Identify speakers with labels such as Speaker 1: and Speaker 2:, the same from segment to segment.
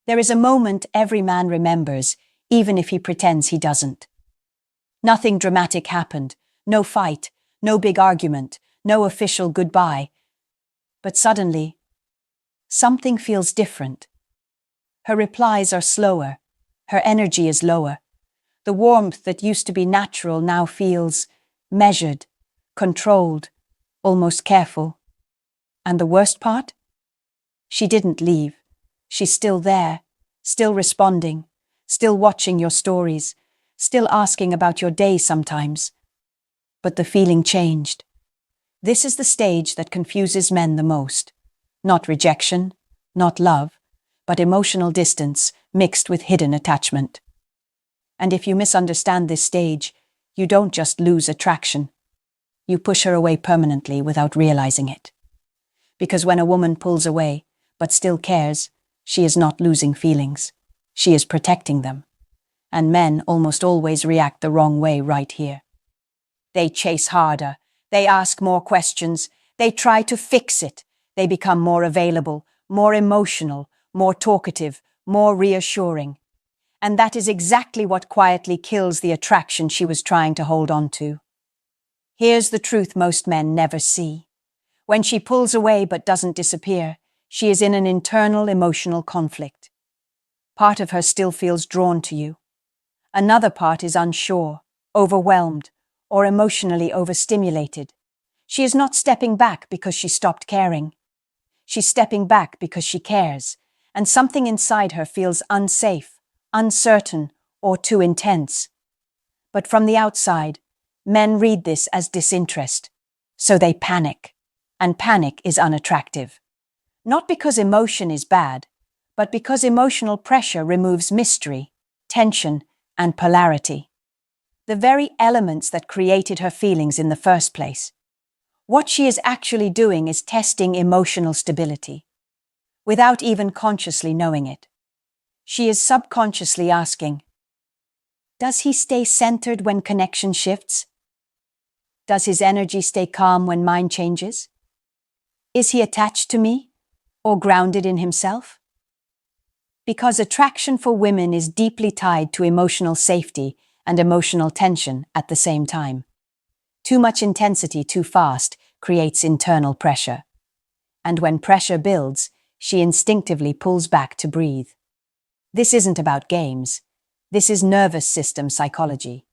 Speaker 1: There is a moment every man remembers, even if he pretends he doesn't. Nothing dramatic happened, no fight, no big argument, no official goodbye. But suddenly, something feels different. Her replies are slower, her energy is lower. The warmth that used to be natural now feels measured, controlled, almost careful. And the worst part? She didn't leave. She's still there, still responding, still watching your stories, still asking about your day sometimes. But the feeling changed. This is the stage that confuses men the most. Not rejection, not love, but emotional distance mixed with hidden attachment. And if you misunderstand this stage, you don't just lose attraction. You push her away permanently without realizing it. Because when a woman pulls away, but still cares, she is not losing feelings. She is protecting them. And men almost always react the wrong way right here. They chase harder. They ask more questions. They try to fix it. They become more available, more emotional, more talkative, more reassuring. And that is exactly what quietly kills the attraction she was trying to hold on to. Here's the truth most men never see. When she pulls away but doesn't disappear, she is in an internal emotional conflict. Part of her still feels drawn to you. Another part is unsure, overwhelmed, or emotionally overstimulated. She is not stepping back because she stopped caring. She's stepping back because she cares, and something inside her feels unsafe, uncertain, or too intense. But from the outside, men read this as disinterest, so they panic, and panic is unattractive. Not because emotion is bad, but because emotional pressure removes mystery, tension, and polarity. The very elements that created her feelings in the first place. What she is actually doing is testing emotional stability, without even consciously knowing it. She is subconsciously asking, does he stay centered when connection shifts? Does his energy stay calm when mine changes? Is he attached to me, or grounded in himself? Because attraction for women is deeply tied to emotional safety and emotional tension at the same time. Too much intensity too fast creates internal pressure. And when pressure builds, she instinctively pulls back to breathe. This isn't about games. This is nervous system psychology.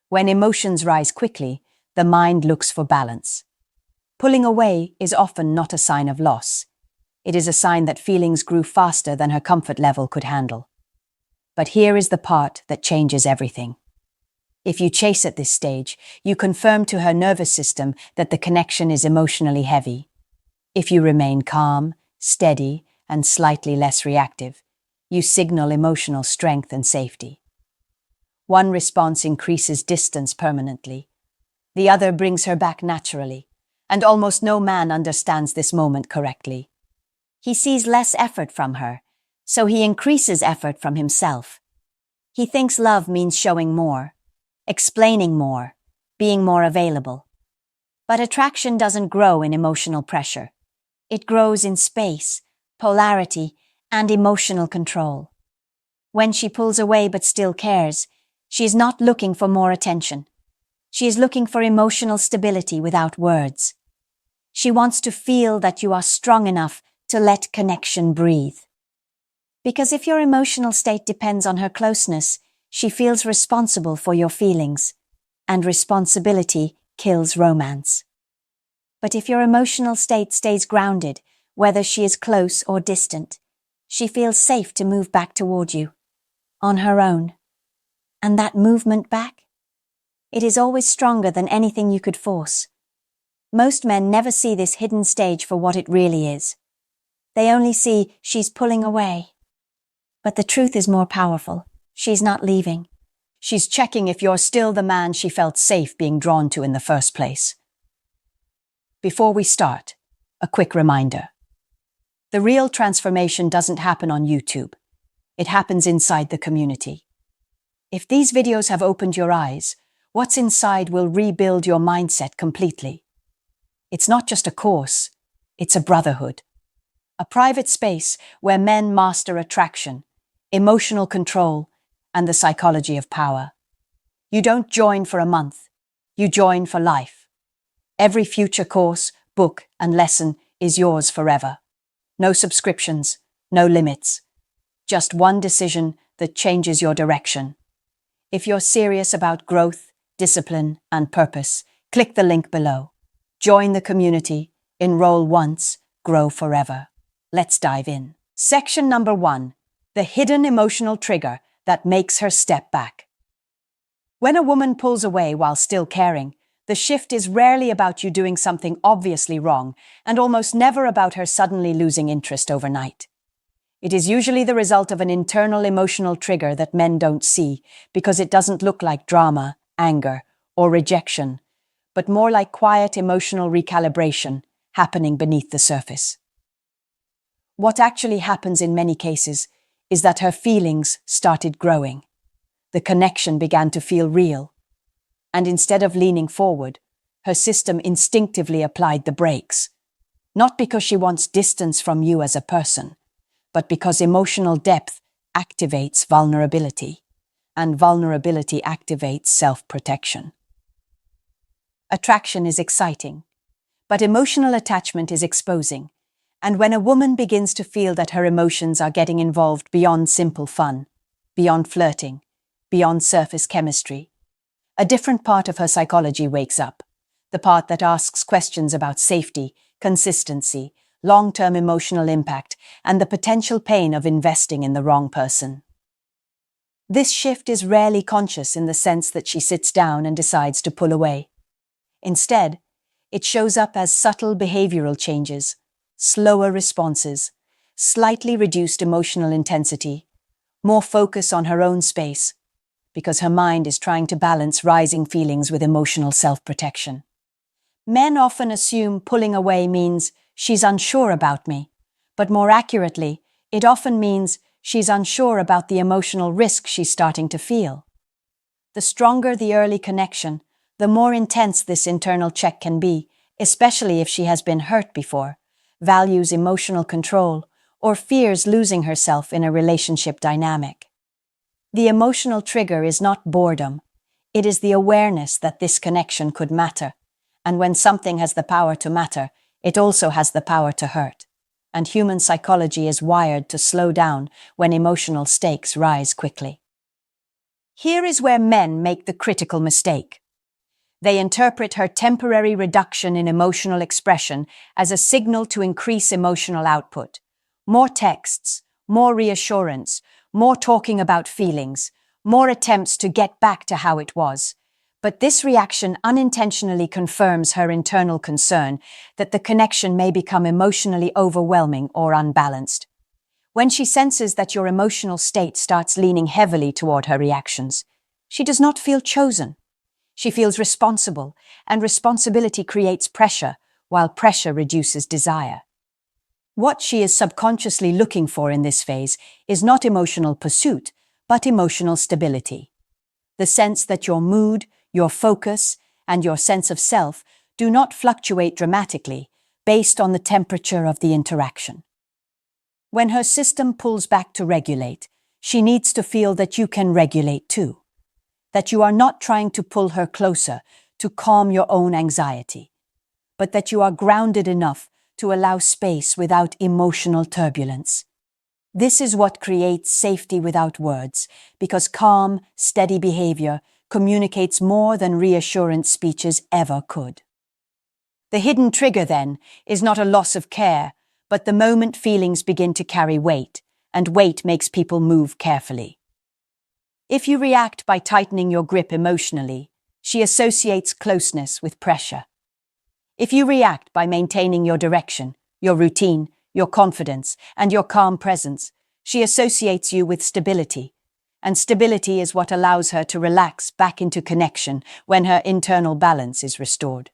Speaker 1: When emotions rise quickly, the mind looks for balance. Pulling away is often not a sign of loss. It is a sign that feelings grew faster than her comfort level could handle. But here is the part that changes everything. If you chase at this stage, you confirm to her nervous system that the connection is emotionally heavy. If you remain calm, steady, and slightly less reactive, you signal emotional strength and safety. One response increases distance permanently. The other brings her back naturally, and almost no man understands this moment correctly. He sees less effort from her, so he increases effort from himself. He thinks love means showing more, explaining more, being more available. But attraction doesn't grow in emotional pressure. It grows in space, polarity, and emotional control. When she pulls away but still cares, she is not looking for more attention. She is looking for emotional stability without words. She wants to feel that you are strong enough to let connection breathe. Because if your emotional state depends on her closeness, she feels responsible for your feelings, and responsibility kills romance. But if your emotional state stays grounded, whether she is close or distant, she feels safe to move back toward you, on her own. And that movement back? It is always stronger than anything you could force. Most men never see this hidden stage for what it really is. They only see she's pulling away. But the truth is more powerful. She's not leaving. She's checking if you're still the man she felt safe being drawn to in the first place. Before we start, a quick reminder. The real transformation doesn't happen on YouTube. It happens inside the community. If these videos have opened your eyes, what's inside will rebuild your mindset completely. It's not just a course, it's a brotherhood. a private space where men master attraction, emotional control, and the psychology of power. You don't join for a month, you join for life. Every future course, book, and lesson is yours forever. No subscriptions, no limits. Just one decision that changes your direction. If you're serious about growth, discipline, and purpose, click the link below. Join the community, enroll once, grow forever. Let's dive in. Section number 1. The hidden emotional trigger that makes her step back. When a woman pulls away while still caring, the shift is rarely about you doing something obviously wrong, and almost never about her suddenly losing interest overnight. It is usually the result of an internal emotional trigger that men don't see, because it doesn't look like drama, anger, or rejection, but more like quiet emotional recalibration happening beneath the surface. What actually happens in many cases is that her feelings started growing. The connection began to feel real, and instead of leaning forward, her system instinctively applied the brakes. Not because she wants distance from you as a person, but because emotional depth activates vulnerability, and vulnerability activates self-protection. Attraction is exciting, but emotional attachment is exposing, and when a woman begins to feel that her emotions are getting involved beyond simple fun, beyond flirting, beyond surface chemistry, a different part of her psychology wakes up, the part that asks questions about safety, consistency, long-term emotional impact, and the potential pain of investing in the wrong person. This shift is rarely conscious in the sense that she sits down and decides to pull away. Instead, it shows up as subtle behavioral changes, slower responses, slightly reduced emotional intensity, more focus on her own space, because her mind is trying to balance rising feelings with emotional self-protection. Men often assume pulling away means she's unsure about me, but more accurately, it often means she's unsure about the emotional risk she's starting to feel. The stronger the early connection, the more intense this internal check can be, especially if she has been hurt before, values emotional control, or fears losing herself in a relationship dynamic. The emotional trigger is not boredom. It is the awareness that this connection could matter. And when something has the power to matter, it also has the power to hurt. And human psychology is wired to slow down when emotional stakes rise quickly. Here is where men make the critical mistake. They interpret her temporary reduction in emotional expression as a signal to increase emotional output. More texts, more reassurance, more talking about feelings, more attempts to get back to how it was. But this reaction unintentionally confirms her internal concern that the connection may become emotionally overwhelming or unbalanced. When she senses that your emotional state starts leaning heavily toward her reactions, she does not feel chosen. She feels responsible, and responsibility creates pressure, while pressure reduces desire. What she is subconsciously looking for in this phase is not emotional pursuit, but emotional stability. The sense that your mood, your focus, and your sense of self do not fluctuate dramatically based on the temperature of the interaction. When her system pulls back to regulate, she needs to feel that you can regulate too. That you are not trying to pull her closer to calm your own anxiety, but that you are grounded enough to allow space without emotional turbulence. This is what creates safety without words, because calm, steady behavior communicates more than reassurance speeches ever could. The hidden trigger, then, is not a loss of care, but the moment feelings begin to carry weight, and weight makes people move carefully. If you react by tightening your grip emotionally, she associates closeness with pressure. If you react by maintaining your direction, your routine, your confidence, and your calm presence, she associates you with stability. And stability is what allows her to relax back into connection when her internal balance is restored.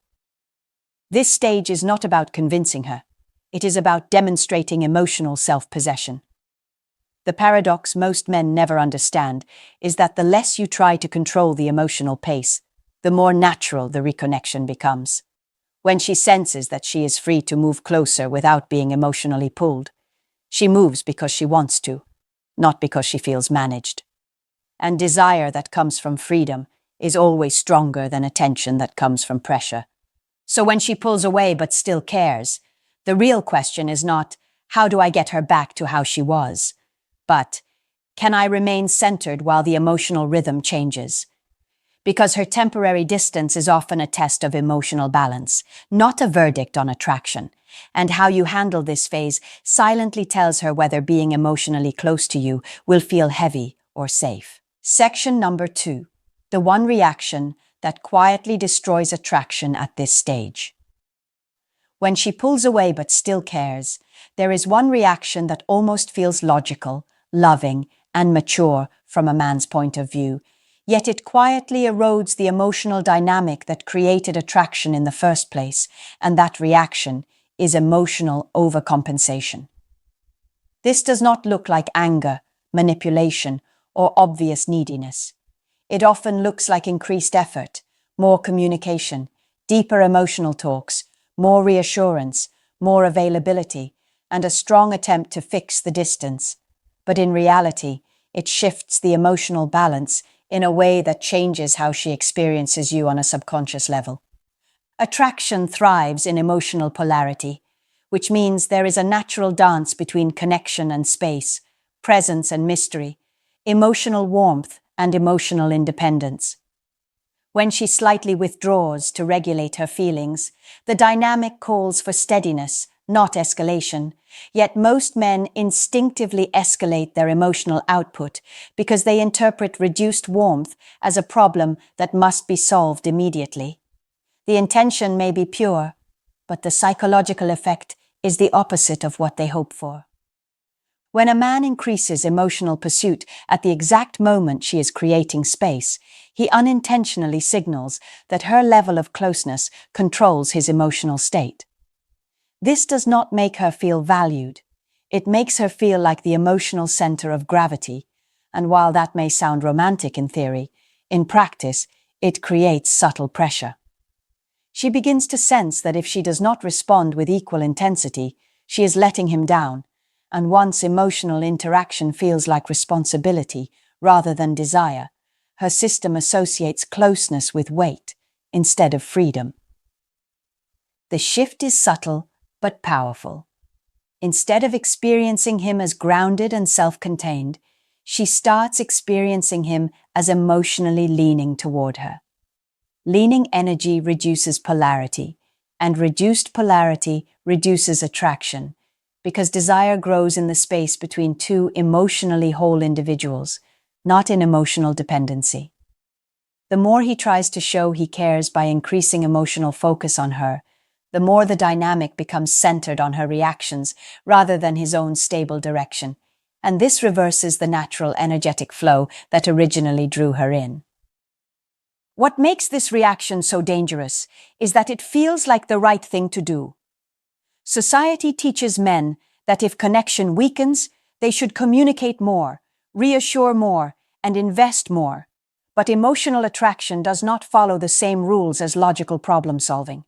Speaker 1: This stage is not about convincing her. It is about demonstrating emotional self-possession. The paradox most men never understand is that the less you try to control the emotional pace, the more natural the reconnection becomes. When she senses that she is free to move closer without being emotionally pulled, She moves because she wants to, not because she feels managed. And desire that comes from freedom is always stronger than attention that comes from pressure. So when she pulls away but still cares, the real question is not, how do I get her back to how she was? But, can I remain centered while the emotional rhythm changes? Because her temporary distance is often a test of emotional balance, not a verdict on attraction. And how you handle this phase silently tells her whether being emotionally close to you will feel heavy or safe. Section number 2. The one reaction that quietly destroys attraction at this stage. When she pulls away but still cares, there is one reaction that almost feels logical, loving, and mature from a man's point of view, yet it quietly erodes the emotional dynamic that created attraction in the first place, and that reaction is emotional overcompensation. This does not look like anger, manipulation, or obvious neediness. It often looks like increased effort, more communication, deeper emotional talks, more reassurance, more availability, and a strong attempt to fix the distance. But in reality, it shifts the emotional balance in a way that changes how she experiences you on a subconscious level. Attraction thrives in emotional polarity, which means there is a natural dance between connection and space, presence and mystery, emotional warmth and emotional independence. When she slightly withdraws to regulate her feelings, the dynamic calls for steadiness, not escalation. Yet most men instinctively escalate their emotional output because they interpret reduced warmth as a problem that must be solved immediately. The intention may be pure, but the psychological effect is the opposite of what they hope for. When a man increases emotional pursuit at the exact moment she is creating space, he unintentionally signals that her level of closeness controls his emotional state. This does not make her feel valued. It makes her feel like the emotional center of gravity, and while that may sound romantic in theory, in practice, it creates subtle pressure. She begins to sense that if she does not respond with equal intensity, she is letting him down, and once emotional interaction feels like responsibility rather than desire, her system associates closeness with weight instead of freedom. The shift is subtle but powerful. Instead of experiencing him as grounded and self-contained, she starts experiencing him as emotionally leaning toward her. Leaning energy reduces polarity, and reduced polarity reduces attraction, because desire grows in the space between two emotionally whole individuals, not in emotional dependency. The more he tries to show he cares by increasing emotional focus on her, the more the dynamic becomes centered on her reactions rather than his own stable direction, and this reverses the natural energetic flow that originally drew her in. What makes this reaction so dangerous is that it feels like the right thing to do. Society teaches men that if connection weakens, they should communicate more, reassure more, and invest more. But emotional attraction does not follow the same rules as logical problem-solving.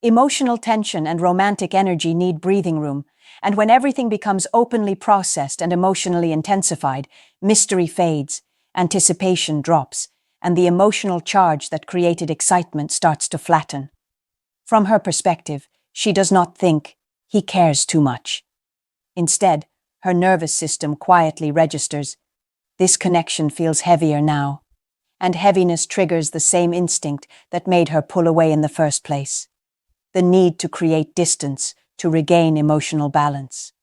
Speaker 1: Emotional tension and romantic energy need breathing room, and when everything becomes openly processed and emotionally intensified, mystery fades, anticipation drops, and the emotional charge that created excitement starts to flatten. From her perspective, she does not think, he cares too much. Instead, her nervous system quietly registers, this connection feels heavier now, and heaviness triggers the same instinct that made her pull away in the first place, the need to create distance to regain emotional balance.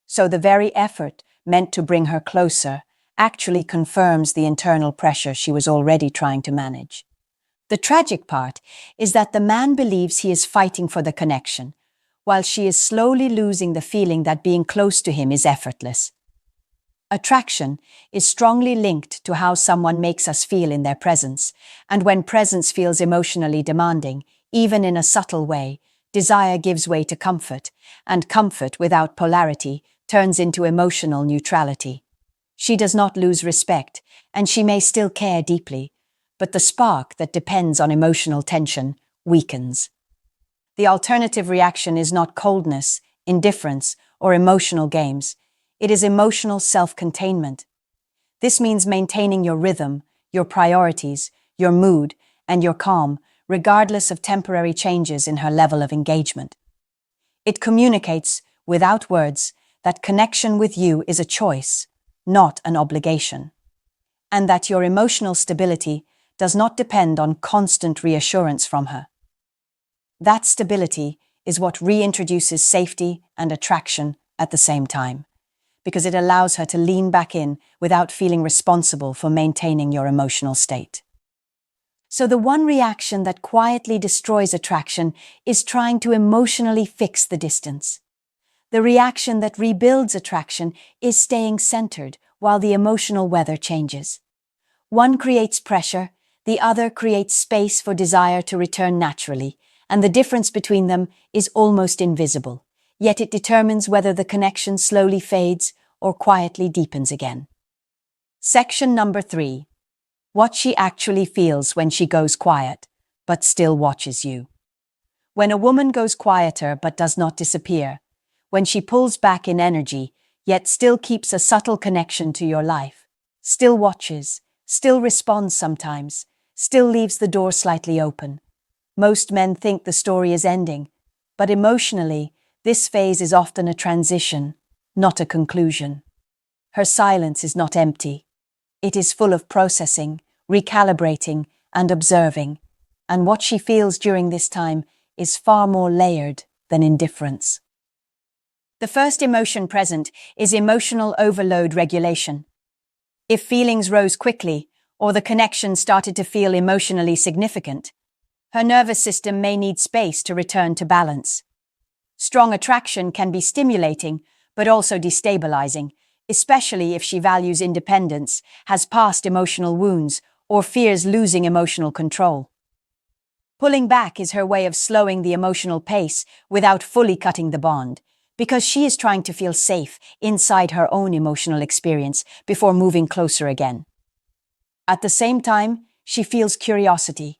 Speaker 1: So the very effort meant to bring her closer actually confirms the internal pressure she was already trying to manage. The tragic part is that the man believes he is fighting for the connection, while she is slowly losing the feeling that being close to him is effortless. Attraction is strongly linked to how someone makes us feel in their presence, and when presence feels emotionally demanding, even in a subtle way, desire gives way to comfort, and comfort without polarity turns into emotional neutrality. She does not lose respect, and she may still care deeply, but the spark that depends on emotional tension weakens. The alternative reaction is not coldness, indifference, or emotional games. It is emotional self-containment. This means maintaining your rhythm, your priorities, your mood, and your calm, regardless of temporary changes in her level of engagement. It communicates, without words, that connection with you is a choice, not an obligation, and that your emotional stability does not depend on constant reassurance from her. That stability is what reintroduces safety and attraction at the same time, because it allows her to lean back in without feeling responsible for maintaining your emotional state. So the one reaction that quietly destroys attraction is trying to emotionally fix the distance. The reaction that rebuilds attraction is staying centered while the emotional weather changes. One creates pressure, the other creates space for desire to return naturally, and the difference between them is almost invisible, yet it determines whether the connection slowly fades or quietly deepens again. Section number 3. What she actually feels when she goes quiet, but still watches you. When a woman goes quieter but does not disappear, when she pulls back in energy, yet still keeps a subtle connection to your life, still watches, still responds sometimes, still leaves the door slightly open. Most men think the story is ending, but emotionally, this phase is often a transition, not a conclusion. Her silence is not empty. It is full of processing, recalibrating, and observing, and what she feels during this time is far more layered than indifference. The first emotion present is emotional overload regulation. If feelings rose quickly, or the connection started to feel emotionally significant, her nervous system may need space to return to balance. Strong attraction can be stimulating, but also destabilizing, especially if she values independence, has past emotional wounds, or fears losing emotional control. Pulling back is her way of slowing the emotional pace without fully cutting the bond, because she is trying to feel safe inside her own emotional experience before moving closer again. At the same time, she feels curiosity.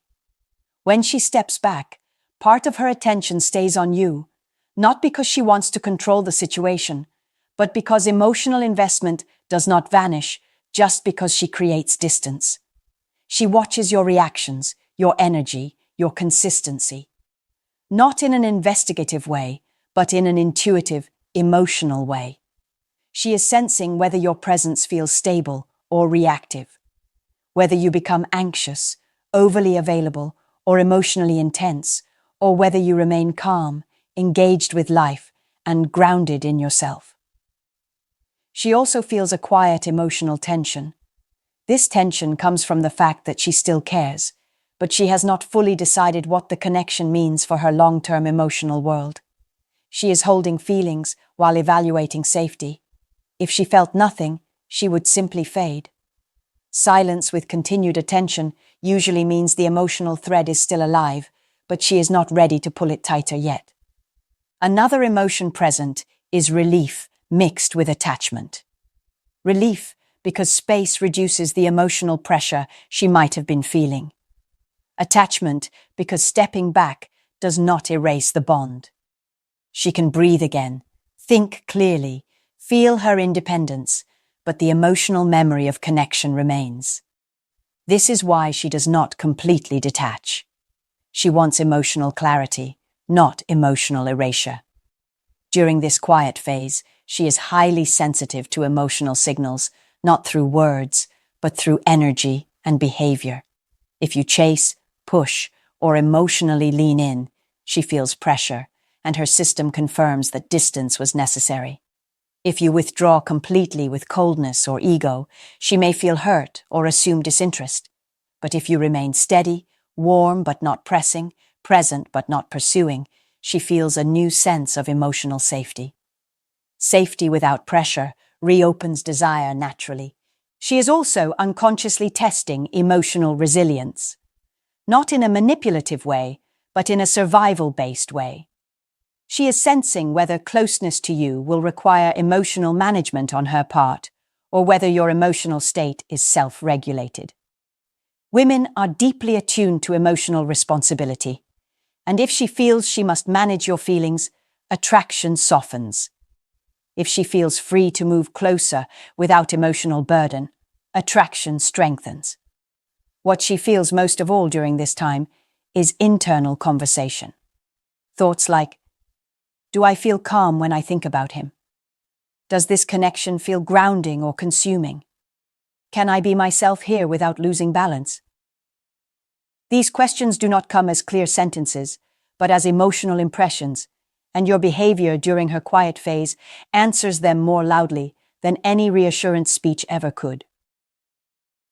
Speaker 1: When she steps back, part of her attention stays on you, not because she wants to control the situation, but because emotional investment does not vanish just because she creates distance. She watches your reactions, your energy, your consistency. Not in an investigative way, but in an intuitive, emotional way. She is sensing whether your presence feels stable or reactive, whether you become anxious, overly available, or emotionally intense, or whether you remain calm, engaged with life, and grounded in yourself. She also feels a quiet emotional tension. This tension comes from the fact that she still cares, but she has not fully decided what the connection means for her long-term emotional world. She is holding feelings while evaluating safety. If she felt nothing, she would simply fade. Silence with continued attention usually means the emotional thread is still alive, but she is not ready to pull it tighter yet. Another emotion present is relief mixed with attachment. Relief because space reduces the emotional pressure she might have been feeling. Attachment because stepping back does not erase the bond. She can breathe again, think clearly, feel her independence, but the emotional memory of connection remains. This is why she does not completely detach. She wants emotional clarity, not emotional erasure. During this quiet phase, she is highly sensitive to emotional signals, not through words, but through energy and behavior. If you chase, push, or emotionally lean in, she feels pressure, and her system confirms that distance was necessary. If you withdraw completely with coldness or ego, she may feel hurt or assume disinterest. But if you remain steady, warm but not pressing, present but not pursuing, she feels a new sense of emotional safety. Safety without pressure reopens desire naturally. She is also unconsciously testing emotional resilience. Not in a manipulative way, but in a survival-based way. She is sensing whether closeness to you will require emotional management on her part, or whether your emotional state is self-regulated. Women are deeply attuned to emotional responsibility, and if she feels she must manage your feelings, attraction softens. If she feels free to move closer without emotional burden, attraction strengthens. What she feels most of all during this time is internal conversation. Thoughts like, do I feel calm when I think about him? Does this connection feel grounding or consuming? Can I be myself here without losing balance? These questions do not come as clear sentences, but as emotional impressions, and your behavior during her quiet phase answers them more loudly than any reassurance speech ever could.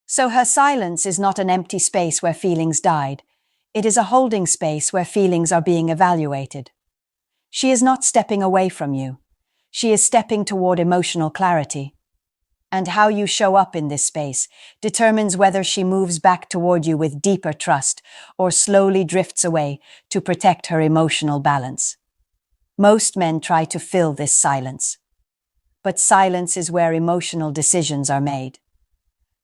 Speaker 1: So her silence is not an empty space where feelings died. It is a holding space where feelings are being evaluated. She is not stepping away from you. She is stepping toward emotional clarity. And how you show up in this space determines whether she moves back toward you with deeper trust or slowly drifts away to protect her emotional balance. Most men try to fill this silence. But silence is where emotional decisions are made.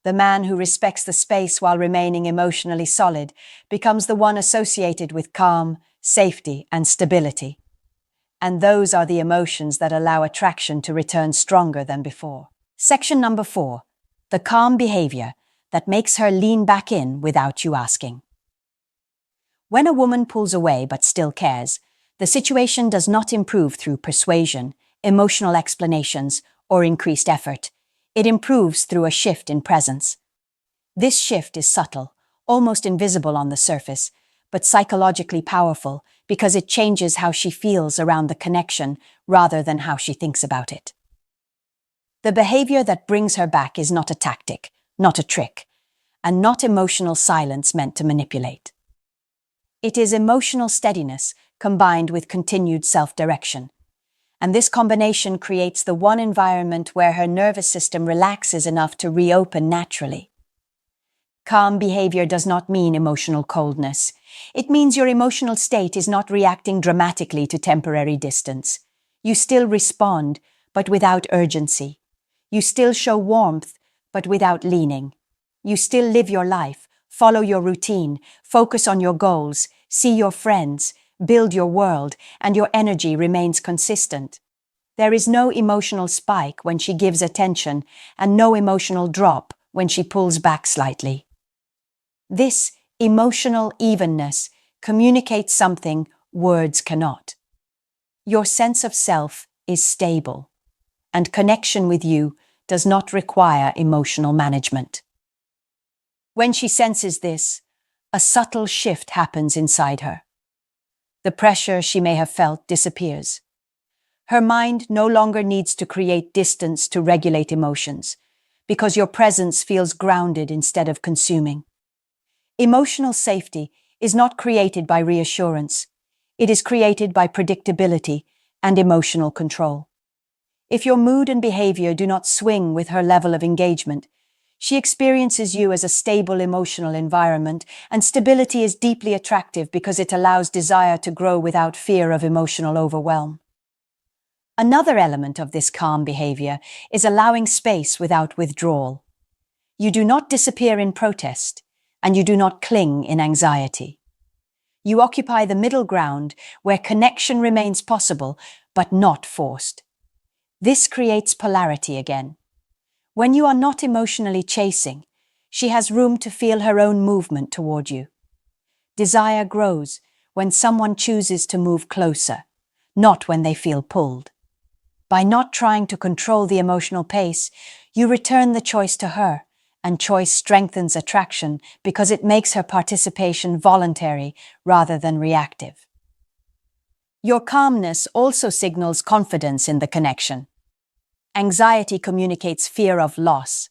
Speaker 1: The man who respects the space while remaining emotionally solid becomes the one associated with calm, safety, and stability. And those are the emotions that allow attraction to return stronger than before. Section number 4. The calm behavior that makes her lean back in without you asking. When a woman pulls away but still cares, the situation does not improve through persuasion, emotional explanations, or increased effort. It improves through a shift in presence. This shift is subtle, almost invisible on the surface, but psychologically powerful because it changes how she feels around the connection rather than how she thinks about it. The behavior that brings her back is not a tactic, not a trick, and not emotional silence meant to manipulate. It is emotional steadiness combined with continued self-direction. And this combination creates the one environment where her nervous system relaxes enough to reopen naturally. Calm behavior does not mean emotional coldness. It means your emotional state is not reacting dramatically to temporary distance. You still respond, but without urgency. You still show warmth, but without leaning. You still live your life, follow your routine, focus on your goals, see your friends, build your world, and your energy remains consistent. There is no emotional spike when she gives attention and no emotional drop when she pulls back slightly. This emotional evenness communicates something words cannot. Your sense of self is stable, and connection with you does not require emotional management. When she senses this, a subtle shift happens inside her. The pressure she may have felt disappears. Her mind no longer needs to create distance to regulate emotions, because your presence feels grounded instead of consuming. Emotional safety is not created by reassurance. It is created by predictability and emotional control. If your mood and behavior do not swing with her level of engagement, she experiences you as a stable emotional environment, and stability is deeply attractive because it allows desire to grow without fear of emotional overwhelm. Another element of this calm behavior is allowing space without withdrawal. You do not disappear in protest, and you do not cling in anxiety. You occupy the middle ground where connection remains possible, but not forced. This creates polarity again. When you are not emotionally chasing, she has room to feel her own movement toward you. Desire grows when someone chooses to move closer, not when they feel pulled. By not trying to control the emotional pace, you return the choice to her, and choice strengthens attraction because it makes her participation voluntary rather than reactive. Your calmness also signals confidence in the connection. Anxiety communicates fear of loss.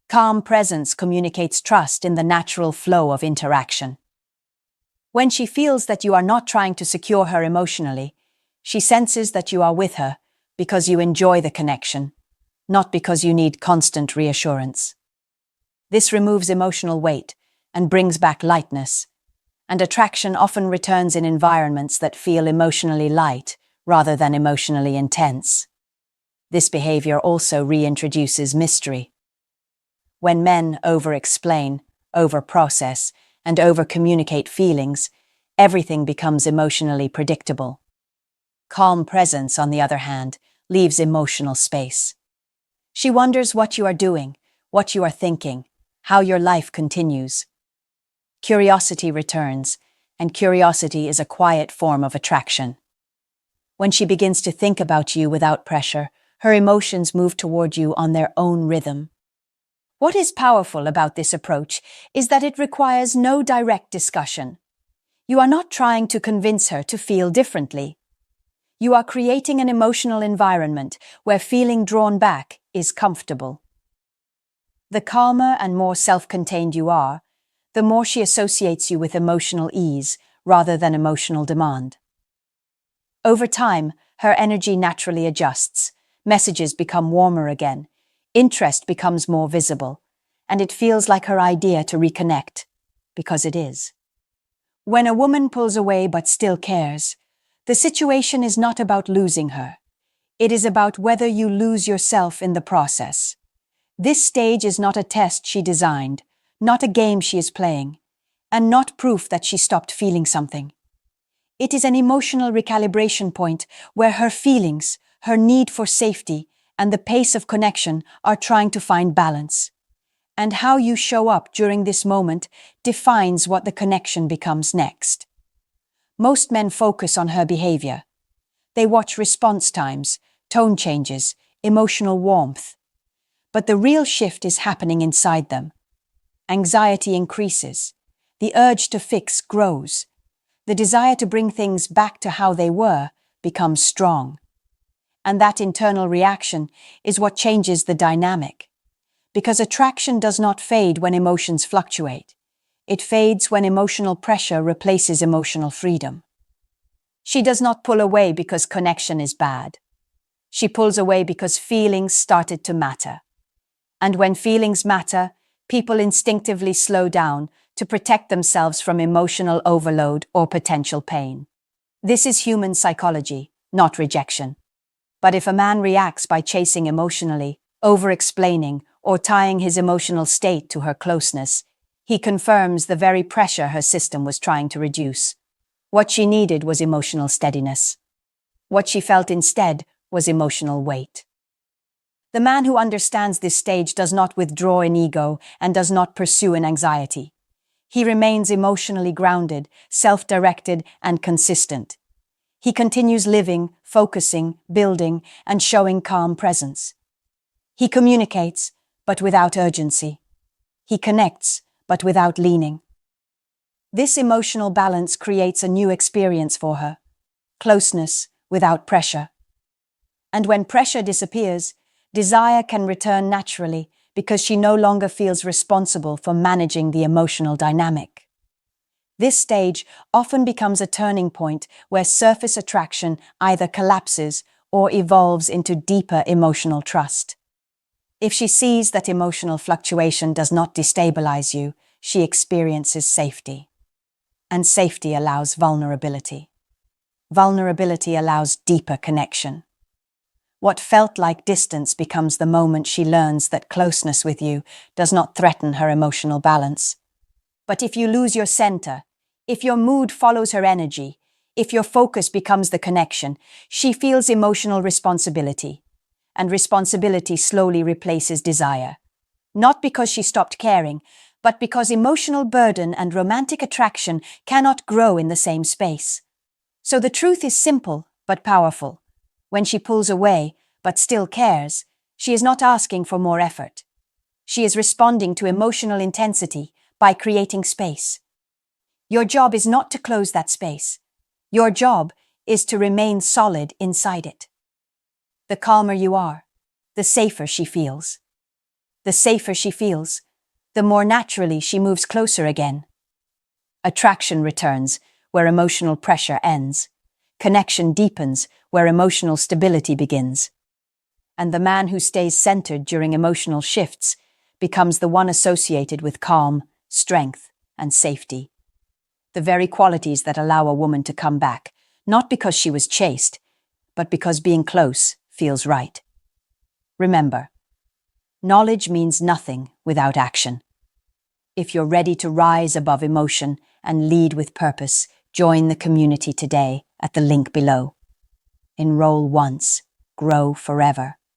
Speaker 1: Calm presence communicates trust in the natural flow of interaction. When she feels that you are not trying to secure her emotionally, she senses that you are with her because you enjoy the connection, not because you need constant reassurance. This removes emotional weight and brings back lightness, and attraction often returns in environments that feel emotionally light rather than emotionally intense. This behavior also reintroduces mystery. When men over-explain, over-process, and over-communicate feelings, everything becomes emotionally predictable. Calm presence, on the other hand, leaves emotional space. She wonders what you are doing, what you are thinking, how your life continues. Curiosity returns, and curiosity is a quiet form of attraction. When she begins to think about you without pressure, her emotions move toward you on their own rhythm. What is powerful about this approach is that it requires no direct discussion. You are not trying to convince her to feel differently. You are creating an emotional environment where feeling drawn back is comfortable. The calmer and more self-contained you are, the more she associates you with emotional ease rather than emotional demand. Over time, her energy naturally adjusts, messages become warmer again, interest becomes more visible, and it feels like her idea to reconnect, because it is. When a woman pulls away but still cares, the situation is not about losing her. It is about whether you lose yourself in the process. This stage is not a test she designed, not a game she is playing, and not proof that she stopped feeling something. It is an emotional recalibration point where her feelings, her need for safety, and the pace of connection are trying to find balance. And how you show up during this moment defines what the connection becomes next. Most men focus on her behavior. They watch response times, tone changes, emotional warmth. But the real shift is happening inside them. Anxiety increases. The urge to fix grows. The desire to bring things back to how they were becomes strong. And that internal reaction is what changes the dynamic. Because attraction does not fade when emotions fluctuate. It fades when emotional pressure replaces emotional freedom. She does not pull away because connection is bad. She pulls away because feelings started to matter. And when feelings matter, people instinctively slow down to protect themselves from emotional overload or potential pain. This is human psychology, not rejection. But if a man reacts by chasing emotionally, over-explaining, or tying his emotional state to her closeness, he confirms the very pressure her system was trying to reduce. What she needed was emotional steadiness. What she felt instead was emotional weight. The man who understands this stage does not withdraw in ego and does not pursue in anxiety. He remains emotionally grounded, self-directed, and consistent. He continues living, focusing, building, and showing calm presence. He communicates, but without urgency. He connects, but without leaning. This emotional balance creates a new experience for her. Closeness without pressure. And when pressure disappears, desire can return naturally because she no longer feels responsible for managing the emotional dynamic. This stage often becomes a turning point where surface attraction either collapses or evolves into deeper emotional trust. If she sees that emotional fluctuation does not destabilize you, she experiences safety. And safety allows vulnerability. Vulnerability allows deeper connection. What felt like distance becomes the moment she learns that closeness with you does not threaten her emotional balance. But if you lose your center, if your mood follows her energy, if your focus becomes the connection, she feels emotional responsibility. And responsibility slowly replaces desire. Not because she stopped caring, but because emotional burden and romantic attraction cannot grow in the same space. So the truth is simple but powerful. When she pulls away, but still cares, she is not asking for more effort. She is responding to emotional intensity by creating space. Your job is not to close that space. Your job is to remain solid inside it. The calmer you are, the safer she feels. The safer she feels, the more naturally she moves closer again. Attraction returns where emotional pressure ends. Connection deepens where emotional stability begins. And the man who stays centered during emotional shifts becomes the one associated with calm, strength, and safety. The very qualities that allow a woman to come back, not because she was chased, but because being close feels right. Remember, knowledge means nothing without action. If you're ready to rise above emotion and lead with purpose, join the community today at the link below. Enroll once, grow forever.